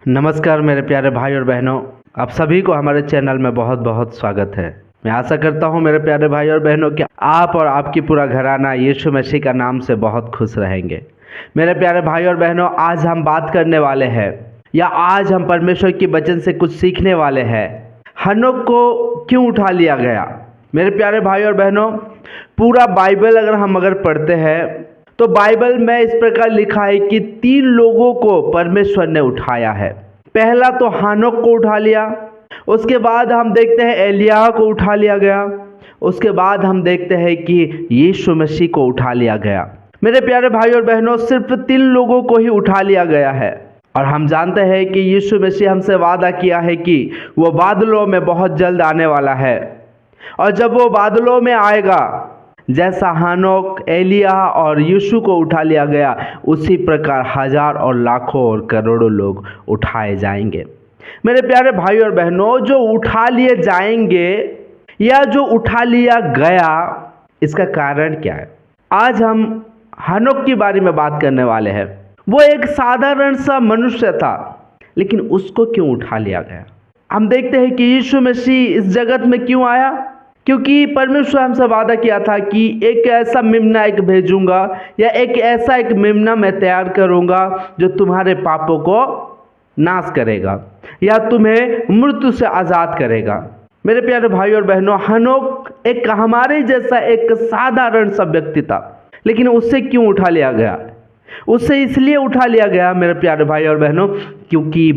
नमस्कार मेरे प्यारे भाई और बहनों, आप सभी को हमारे चैनल में बहुत बहुत स्वागत है। मैं आशा करता हूं मेरे प्यारे भाई और बहनों कि आप और आपकी पूरा घराना यीशु मसीह का नाम से बहुत खुश रहेंगे। मेरे प्यारे भाई और बहनों, आज हम बात करने वाले हैं या आज हम परमेश्वर की वचन से कुछ सीखने वाले हैं। हनोक को क्यों उठा लिया गया? मेरे प्यारे भाई और बहनों, पूरा बाइबल अगर पढ़ते हैं तो बाइबल में इस प्रकार लिखा है कि 3 लोगों को परमेश्वर ने उठाया है। पहला तो हानोक को उठा लिया, उसके बाद हम देखते हैं एलिय्याह को उठा लिया गया, उसके बाद हम देखते हैं कि यीशु मसीह को उठा लिया गया। मेरे प्यारे भाई और बहनों, सिर्फ 3 लोगों को ही उठा लिया गया है और हम जानते हैं कि यीशु मसीह हमसे वादा किया है कि वो बादलों में बहुत जल्द आने वाला है और जब वो बादलों में आएगा, जैसा हानोक, एलिय्याह और यीशु को उठा लिया गया, उसी प्रकार हजार और लाखों और करोड़ों लोग उठाए जाएंगे। मेरे प्यारे भाई और बहनों, जो उठा लिए जाएंगे या जो उठा लिया गया, इसका कारण क्या है? आज हम हानोक के बारे में बात करने वाले हैं। वो एक साधारण सा मनुष्य था, लेकिन उसको क्यों उठा लिया गया? हम देखते हैं कि यीशु मसीह इस जगत में क्यों आया? क्योंकि परमेश्वर हमसे वादा किया था कि एक ऐसा मेमना भेजूंगा या एक मेमना मैं तैयार करूंगा जो तुम्हारे पापों को नाश करेगा या तुम्हें मृत्यु से आज़ाद करेगा। मेरे प्यारे भाई और बहनों, हनोक एक हमारे जैसा एक साधारण सा व्यक्ति था, लेकिन उससे क्यों उठा लिया गया? उससे इसलिए उठा लिया गया मेरे प्यारे भाई और बहनों, क्योंकि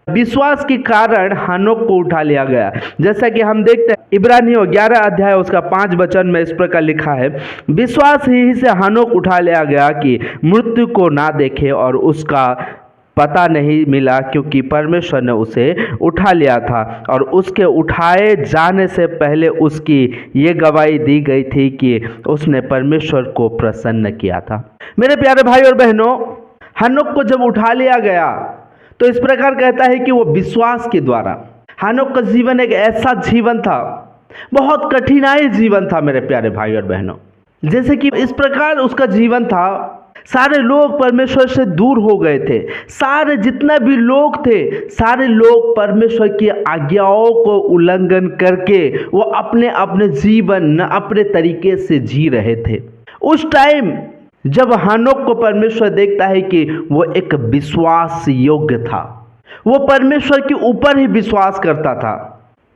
विश्वास के कारण हनोक को उठा लिया गया। जैसा कि हम देखते हैं इब्रानियों 11 अध्याय उसका 5 वचन में इस प्रकार लिखा है, विश्वास ही से हनोक उठा लिया गया कि मृत्यु को ना देखे और उसका पता नहीं मिला, क्योंकि परमेश्वर ने उसे उठा लिया था और उसके उठाए जाने से पहले उसकी ये गवाही दी गई थी कि उसने परमेश्वर को प्रसन्न किया था। मेरे प्यारे भाई और बहनों, हनोक को जब उठा लिया गया तो इस प्रकार कहता है कि वो विश्वास के द्वारा। हनोक का जीवन एक ऐसा जीवन था, बहुत कठिनाई जीवन था मेरे प्यारे भाई और बहनों। जैसे कि इस प्रकार उसका जीवन था, सारे लोग परमेश्वर से दूर हो गए थे। सारे जितने भी लोग थे, सारे लोग परमेश्वर की आज्ञाओं को उल्लंघन करके वो अपने अपने जीवन अपने तरीके से जी रहे थे। उस टाइम जब हनोक को परमेश्वर देखता है कि वो एक विश्वास योग्य था, वो परमेश्वर के ऊपर ही विश्वास करता था।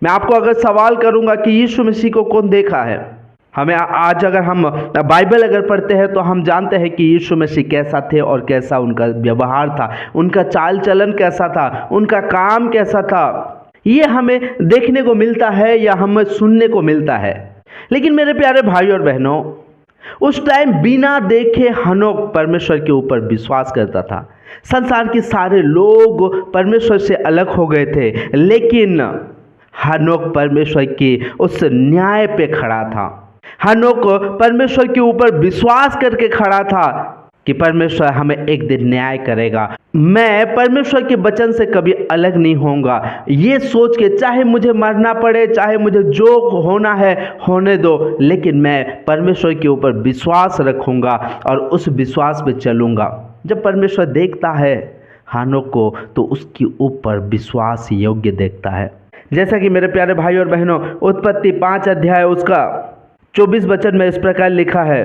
मैं आपको अगर सवाल करूंगा कि यीशु मसीह को कौन देखा है, हमें आज अगर हम बाइबल पढ़ते हैं तो हम जानते हैं कि यीशु मसीह कैसा थे और कैसा उनका व्यवहार था, उनका चाल चलन कैसा था, उनका काम कैसा था, ये हमें देखने को मिलता है या हमें सुनने को मिलता है। लेकिन मेरे प्यारे भाई और बहनों, उस टाइम बिना देखे हनोक परमेश्वर के ऊपर विश्वास करता था। संसार के सारे लोग परमेश्वर से अलग हो गए थे, लेकिन हनोक परमेश्वर के उस न्याय पे खड़ा था। हनोक परमेश्वर के ऊपर विश्वास करके खड़ा था कि परमेश्वर हमें एक दिन न्याय करेगा। मैं परमेश्वर के वचन से कभी अलग नहीं होऊंगा, ये सोच के चाहे मुझे मरना पड़े, चाहे मुझे जो होना है होने दो, लेकिन मैं परमेश्वर के ऊपर विश्वास रखूंगा और उस विश्वास पे चलूंगा। जब परमेश्वर देखता है हनोक को तो उसके ऊपर विश्वास योग्य देखता है। जैसा कि मेरे प्यारे भाई और बहनों, उत्पत्ति 5 अध्याय उसका 24 वचन में इस प्रकार लिखा है,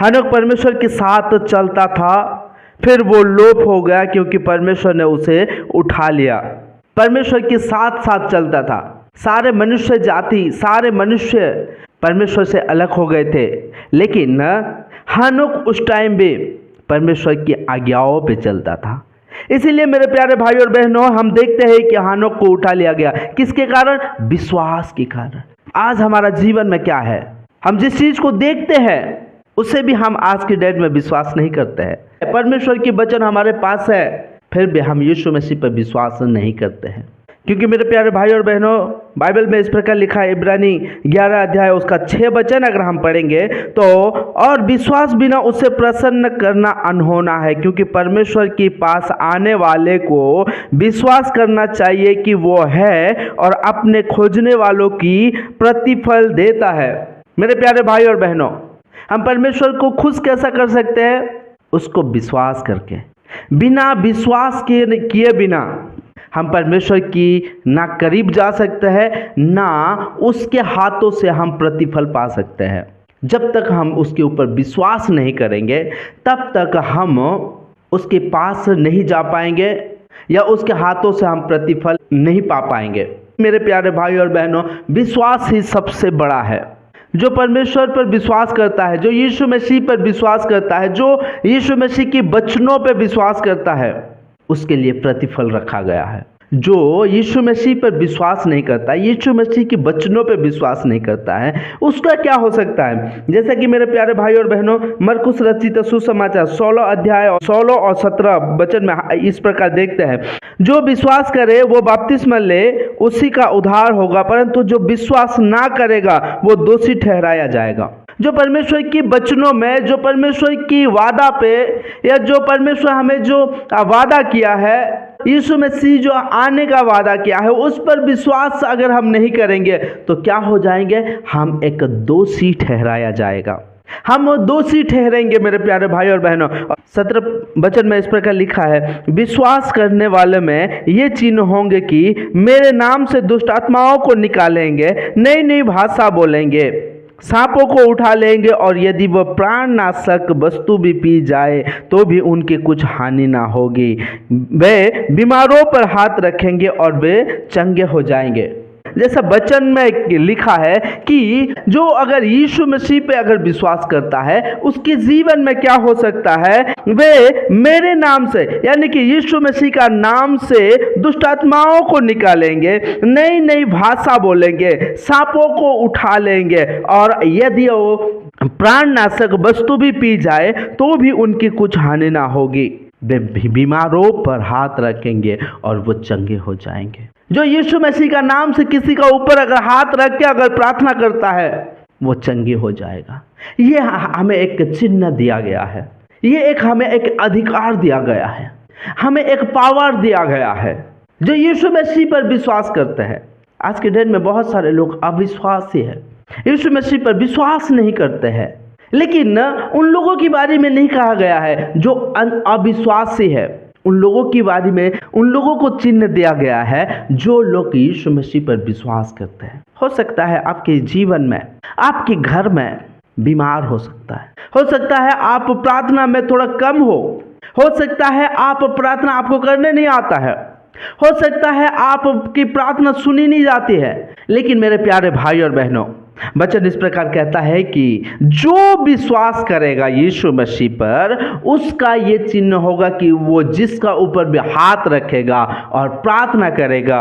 हनोक परमेश्वर के साथ चलता था, फिर वो लोप हो गया क्योंकि परमेश्वर ने उसे उठा लिया। परमेश्वर के साथ साथ चलता था। सारे मनुष्य जाति, सारे मनुष्य परमेश्वर से अलग हो गए थे, लेकिन हनोक उस टाइम भी परमेश्वर की आज्ञाओं पे चलता था। इसीलिए मेरे प्यारे भाई और बहनों, हम देखते हैं कि हनोक को उठा लिया गया। किसके कारण? विश्वास के कारण। आज हमारा जीवन में क्या है? हम जिस चीज को देखते हैं उससे भी हम आज की डेट में विश्वास नहीं करते हैं। परमेश्वर की वचन हमारे पास है, फिर भी हम यीशु मसीह पर विश्वास नहीं करते हैं। क्योंकि मेरे प्यारे भाई और बहनों, बाइबल में इस प्रकार लिखा है, इब्रानी 11 अध्याय उसका 6 वचन अगर हम पढ़ेंगे तो, और विश्वास बिना उसे प्रसन्न करना अनहोना है, क्योंकि परमेश्वर के पास आने वाले को विश्वास करना चाहिए कि वो है और अपने खोजने वालों की प्रतिफल देता है। मेरे प्यारे भाई और बहनों, हम परमेश्वर को खुश कैसा कर सकते हैं? उसको विश्वास करके। बिना विश्वास किए बिना हम परमेश्वर की ना करीब जा सकते हैं, ना उसके हाथों से हम प्रतिफल पा सकते हैं। जब तक हम उसके ऊपर विश्वास नहीं करेंगे तब तक हम उसके पास नहीं जा पाएंगे या उसके हाथों से हम प्रतिफल नहीं पा पाएंगे। मेरे प्यारे भाई और बहनों, विश्वास ही सबसे बड़ा है। जो परमेश्वर पर विश्वास करता है, जो यीशु मसीह पर विश्वास करता है, जो यीशु मसीह के वचनों पर विश्वास करता है, उसके लिए प्रतिफल रखा गया है। जो यीशु मसीह पर विश्वास नहीं करता, यीशु मसीह के वचनों पर विश्वास नहीं करता है, उसका क्या हो सकता है? जैसा कि मेरे प्यारे भाई और बहनों, मरकुस रचित सुसमाचार 16 अध्याय 16 और 17 वचन में इस प्रकार देखते हैं, जो विश्वास करे वो बपतिस्मा ले, उसी का उद्धार होगा, परंतु जो विश्वास ना करेगा वो दोषी ठहराया जाएगा। जो परमेश्वर की वचनों में, जो परमेश्वर की वादा पे, या जो परमेश्वर हमें जो वादा किया है, यीशु मसीह जो आने का वादा किया है, उस पर विश्वास अगर हम नहीं करेंगे तो क्या हो जाएंगे? हम एक दोषी ठहराया जाएगा, हम दोषी ठहरेंगे। मेरे प्यारे भाई और बहनों, 17 वचन में इस प्रकार लिखा है, विश्वास करने वाले में ये चिन्ह होंगे कि मेरे नाम से दुष्ट आत्माओं को निकालेंगे, नई नई भाषा बोलेंगे, सांपों को उठा लेंगे, और यदि वह प्राणनाशक वस्तु भी पी जाए तो भी उनकी कुछ हानि ना होगी। वे बीमारों पर हाथ रखेंगे और वे चंगे हो जाएंगे। जैसा वचन में लिखा है कि जो अगर यीशु मसीह पे अगर विश्वास करता है, उसके जीवन में क्या हो सकता है? वे मेरे नाम से, यानी कि यीशु मसीह का नाम से दुष्ट आत्माओं को निकालेंगे, नई नई भाषा बोलेंगे, सांपों को उठा लेंगे, और यदि वो प्राणनाशक वस्तु भी पी जाए तो भी उनकी कुछ हानि ना होगी। वे बीमारों पर हाथ रखेंगे और वो चंगे हो जाएंगे। जो यीशु मसीह का नाम से किसी का ऊपर अगर हाथ रख के अगर प्रार्थना करता है, वो चंगे हो जाएगा। ये हमें एक चिन्ह दिया गया है, ये एक हमें एक अधिकार दिया गया है, हमें एक पावर दिया गया है। जो यीशु मसीह पर विश्वास करते हैं, आज के दिन में बहुत सारे लोग अविश्वासी हैं, यीशु मसीह पर विश्वास नहीं करते हैं, लेकिन उन लोगों के बारे में नहीं कहा गया है जो अविश्वासी है। उन लोगों की बारे में उन लोगों को चिन्ह दिया गया है जो लोग यीशु मसीह पर विश्वास करते हैं। हो सकता है आपके जीवन में, आपके घर में बीमार हो सकता है आप प्रार्थना में थोड़ा कम हो सकता है आप प्रार्थना आपको करने नहीं आता है, हो सकता है आपकी प्रार्थना सुनी नहीं जाती है। लेकिन मेरे प्यारे भाई और बहनों, वचन इस प्रकार कहता है कि जो विश्वास करेगा यीशु मसीह पर, उसका ये चिन्ह होगा कि वो जिसका ऊपर भी हाथ रखेगा और प्रार्थना करेगा,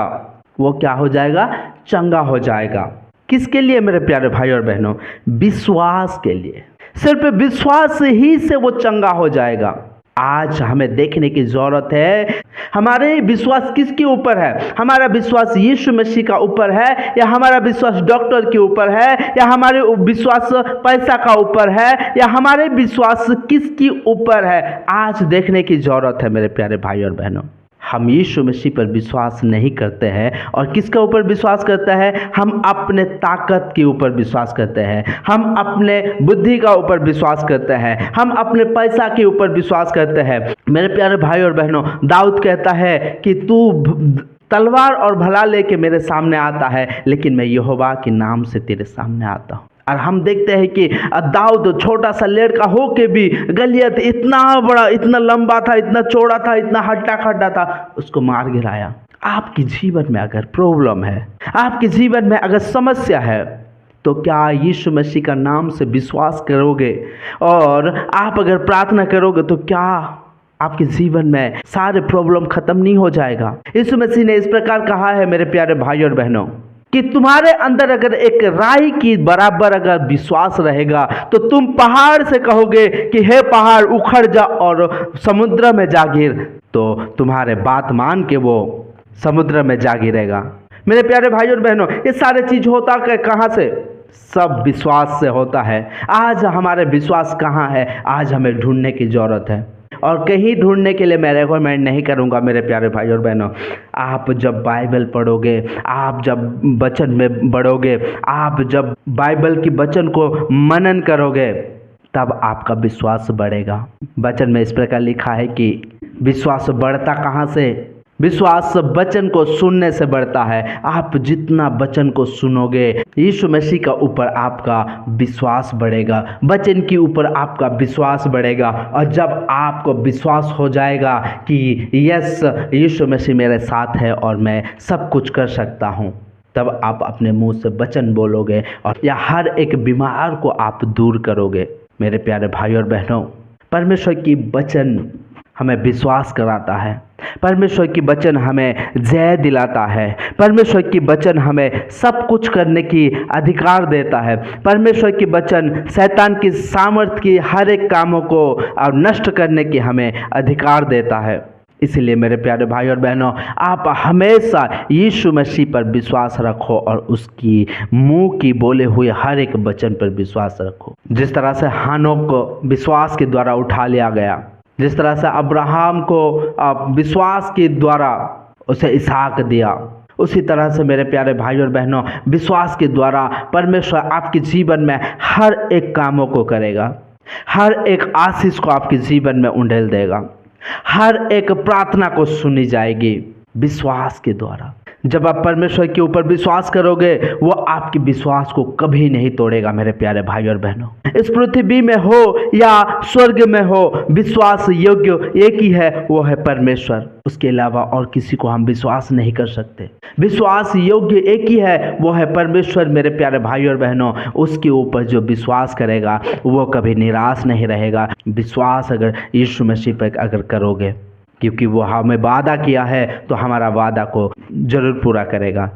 वो क्या हो जाएगा? चंगा हो जाएगा। किसके लिए मेरे प्यारे भाई और बहनों? विश्वास के लिए। सिर्फ विश्वास ही से वो चंगा हो जाएगा। आज हमें देखने की जरूरत है, हमारे विश्वास किसके ऊपर है? हमारा विश्वास यीशु मसीह का ऊपर है, या हमारा विश्वास डॉक्टर के ऊपर है, या हमारे विश्वास पैसा का ऊपर है, या हमारे विश्वास किसके ऊपर है? आज देखने की जरूरत है मेरे प्यारे भाई और बहनों। हम यीशु मसीह पर विश्वास नहीं करते हैं, और किसके ऊपर विश्वास करते हैं? हम अपने ताकत के ऊपर विश्वास करते हैं, हम अपने बुद्धि का ऊपर विश्वास करते हैं, हम अपने पैसा के ऊपर विश्वास करते हैं। मेरे प्यारे भाई और बहनों, दाऊद कहता है कि तू तलवार और भला लेके मेरे सामने आता है, लेकिन मैं यहोवा के नाम से तेरे सामने आता हूँ। और हम देखते हैं कि दाऊद छोटा सा लड़का हो के भी गलियत इतना बड़ा, इतना लंबा था, इतना चौड़ा था, इतना हट्टा खड्डा था, उसको मार गिराया। आपके जीवन में अगर प्रॉब्लम है, आपके जीवन में अगर समस्या है, तो क्या यीशु मसीह का नाम से विश्वास करोगे और आप अगर प्रार्थना करोगे तो क्या आपके जीवन में सारे प्रॉब्लम खत्म नहीं हो जाएगा? यीशु मसीह ने इस प्रकार कहा है मेरे प्यारे भाई और बहनों कि तुम्हारे अंदर अगर एक राई की बराबर अगर विश्वास रहेगा तो तुम पहाड़ से कहोगे कि हे पहाड़ उखड़ जा और समुद्र में जा गिर, तो तुम्हारे बात मान के वो समुद्र में जा गिरेगा। मेरे प्यारे भाई और बहनों, ये सारे चीज होता कहाँ से? सब विश्वास से होता है। आज हमारे विश्वास कहाँ है? आज हमें ढूंढने की जरूरत है, और कहीं ढूंढने के लिए मैं रेकमेंड नहीं करूंगा मेरे प्यारे भाई और बहनों। आप जब बाइबल पढ़ोगे, आप जब वचन में बढ़ोगे, आप जब बाइबल की वचन को मनन करोगे, तब आपका विश्वास बढ़ेगा। वचन में इस प्रकार लिखा है कि विश्वास बढ़ता कहाँ से? विश्वास वचन को सुनने से बढ़ता है। आप जितना वचन को सुनोगे, यीशु मसीह का ऊपर आपका विश्वास बढ़ेगा, वचन के ऊपर आपका विश्वास बढ़ेगा। और जब आपको विश्वास हो जाएगा कि यस, यीशु मसीह मेरे साथ है और मैं सब कुछ कर सकता हूँ, तब आप अपने मुंह से वचन बोलोगे और या हर एक बीमार को आप दूर करोगे। मेरे प्यारे भाई और बहनों, परमेश्वर की वचन हमें विश्वास कराता है, परमेश्वर की वचन हमें जय दिलाता है, परमेश्वर की वचन हमें सब कुछ करने की अधिकार देता है, परमेश्वर की वचन शैतान की सामर्थ्य की हर एक कामों को नष्ट करने की हमें अधिकार देता है। इसलिए मेरे प्यारे भाई और बहनों, आप हमेशा यीशु मसीह पर विश्वास रखो और उसकी मुंह की बोले हुए हर एक वचन पर विश्वास रखो। जिस तरह से हानोक को विश्वास के द्वारा उठा लिया गया, जिस तरह से अब्राहम को विश्वास के द्वारा उसे इसहाक दिया, उसी तरह से मेरे प्यारे भाई और बहनों, विश्वास के द्वारा परमेश्वर आपके जीवन में हर एक कामों को करेगा, हर एक आशीष को आपके जीवन में उंडेल देगा, हर एक प्रार्थना को सुनी जाएगी विश्वास के द्वारा। जब आप परमेश्वर के ऊपर विश्वास करोगे, वो आपके विश्वास को कभी नहीं तोड़ेगा। मेरे प्यारे भाई और बहनों, इस पृथ्वी में हो या स्वर्ग में हो, विश्वास योग्य एक ही है, वो है परमेश्वर। उसके अलावा और किसी को हम विश्वास नहीं कर सकते। विश्वास योग्य एक ही है, वो है परमेश्वर। मेरे प्यारे भाई और बहनों, उसके ऊपर जो विश्वास करेगा वो कभी निराश नहीं रहेगा। विश्वास अगर यीशु मसीह पर अगर करोगे, क्योंकि वो हमें वादा किया है तो हमारा वादा को जरूर पूरा करेगा।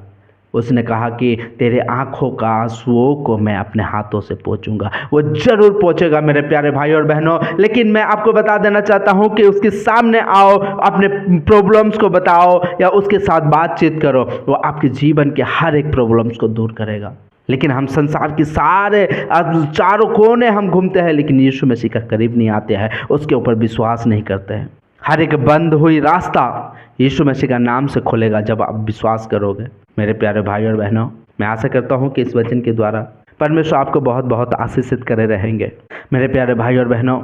उसने कहा कि तेरे आँखों का आंसुओं को मैं अपने हाथों से पोंछूंगा। वो जरूर पोंछेगा मेरे प्यारे भाई और बहनों। लेकिन मैं आपको बता देना चाहता हूँ कि उसके सामने आओ, अपने प्रॉब्लम्स को बताओ या उसके साथ बातचीत करो, वो आपके जीवन के हर एक प्रॉब्लम्स को दूर करेगा। लेकिन हम संसार के सारे चारों कोने हम घूमते हैं, लेकिन यीशु मसीह का करीब नहीं आते हैं, उसके ऊपर विश्वास नहीं करते हैं। हर एक बंद हुई रास्ता यीशु मसीह का नाम से खुलेगा जब आप विश्वास करोगे। मेरे प्यारे भाई और बहनों, मैं आशा करता हूँ कि इस वचन के द्वारा परमेश्वर आपको बहुत बहुत आशीषित करे रहेंगे। मेरे प्यारे भाई और बहनों,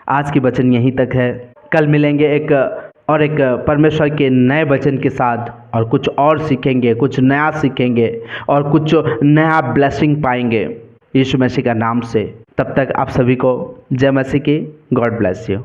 आज की वचन यहीं तक है। कल मिलेंगे एक परमेश्वर के नए वचन के साथ, और कुछ और सीखेंगे, कुछ नया सीखेंगे और कुछ नया ब्लेसिंग पाएंगे यीशु मसीह का नाम से। तब तक आप सभी को जय मसीह की। God bless you.